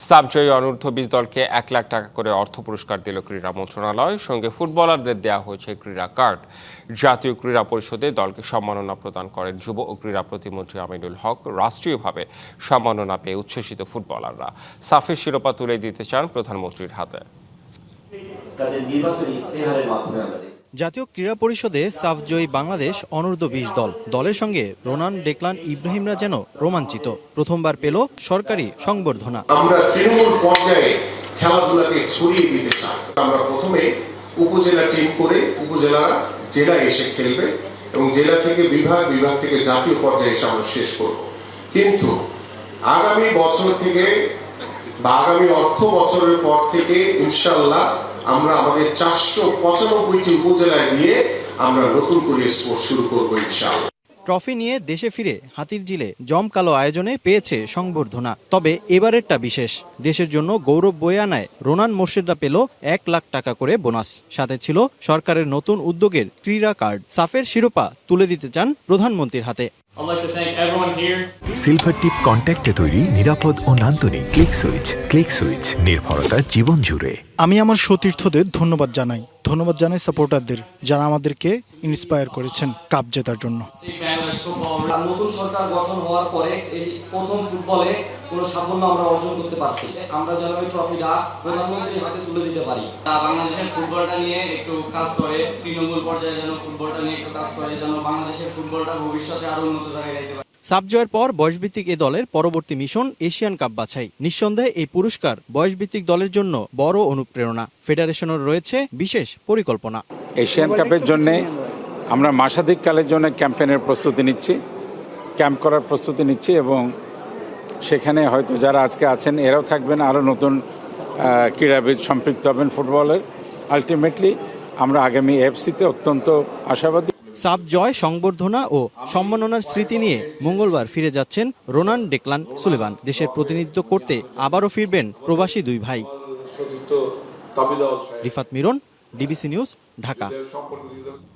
সাবজয়ী অনূর্ধ্ব-20 দলকে 1 লাখ টাকা করে অর্থ পুরস্কার দিল ক্রীড়া মন্ত্রণালয়। সঙ্গে ফুটবলারদের দেওয়া হয়েছে ক্রীড়া কার্ড। জাতীয় ক্রীড়া পরিষদে দলকে সম্মাননা প্রদান করেন যুব ও ক্রীড়া প্রতিমন্ত্রী আমিনুল হক। রাষ্ট্রীয়ভাবে সম্মাননা পেয়ে উচ্ছ্বসিত ফুটবলাররা সাফের শিরোপা তুলে দিতে চান প্রধানমন্ত্রীর হাতে। জাতীয় ক্রীড়া পরিষদে সাফজয়ী বাংলাদেশ অনূর্ধ্ব-20 দলের সঙ্গে রোনান ডেকলান ইব্রাহিমরা যেন রোমাঞ্চিত। প্রথমবার পেল সরকারি সংবর্ধনা। আমরা তৃণমূল পর্যায়ে খেলাধুলাকে ছড়িয়ে দিতে চাই। আমরা প্রথমে উপজেলা টিম করে উপজেলারা জেলায় এসে খেলবে এবং জেলা থেকে বিভাগ থেকে জাতীয় পর্যায়ে এসে আমরা শেষ করব। কিন্তু আগামী বছর থেকে বা আগামী অর্থ বছরের পর থেকে ইনশাআল্লাহ আমরা আমাদের 495টি উপজেলায় দিয়ে আমরা নতুন করে স্পোর্টস শুরু করব ইনশাআল্লাহ। ট্রফি নিয়ে দেশে ফিরে হাতিরঝিলে জমকালো আয়োজনে পেয়েছে সংবর্ধনা। তবে এবারেরটা বিশেষ। দেশের জন্য গৌরব বয়ে আনায় রোনান মোর্শেদরা পেল 1 লাখ টাকা করে বোনাস। সাথে ছিল সরকারের নতুন উদ্যোগের ক্রীড়া কার্ড। সাফের শিরোপা তুলে দিতে চান প্রধানমন্ত্রীর হাতে। সিলভার টিপ কন্ট্যাক্টে তৈরি নিরাপদ ও নান্দনিক ক্লিক সুইচ নির্ভরতা জীবন জুড়ে। আমি আমার সতীর্থদের ধন্যবাদ জানাই সাপোর্টারদের যারা আমাদেরকে ইন্সপায়ার করেছেন কাপ জেতার জন্য। নতুন সরকার গঠন হওয়ার পরে এই প্রথম ফুটবলে কোনো সাফল্য আমরা অর্জন করতে পারছি। আমরা যেন এই ট্রফিটা প্রধানমন্ত্রীর হাতে তুলে দিতে পারি। বাংলাদেশের ফুটবলটা নিয়ে একটু কাজ করে, তৃণমূল পর্যায়ে যেন ফুটবলটা নিয়ে একটু কাজ করে, যেন বাংলাদেশের ফুটবলটা ভবিষ্যতে আরো উন্নত জায়গায় যেতে পারে। সাবজয়ের পর বয়সভিত্তিক এ দলের পরবর্তী মিশন এশিয়ান কাপ বাছাই। নিঃসন্দেহে এই পুরস্কার বয়সভিত্তিক দলের জন্য বড় অনুপ্রেরণা। ফেডারেশনের রয়েছে বিশেষ পরিকল্পনা। এশিয়ান কাপের জন্য আমরা মাসাধিক কালের জন্য ক্যাম্পেইনের প্রস্তুতি নিচ্ছি, ক্যাম্প করার প্রস্তুতি নিচ্ছি এবং সেখানে হয়তো যারা আজকে আছেন এরাও থাকবেন, আরও নতুন ক্রীড়াবিদ সম্পৃক্ত হবেন ফুটবলের। আলটিমেটলি আমরা আগামী এফসিতে অত্যন্ত আশাবাদী। সাব জয়, সংবর্ধনা ও সম্মাননার স্মৃতি নিয়ে মঙ্গলবার ফিরে যাচ্ছেন রোনান ডেকলান সুলিভান। দেশের প্রতিনিধিত্ব করতে আবারও ফিরবেন প্রবাসী দুই ভাই। Rifat Miran, DBC news, Dhaka.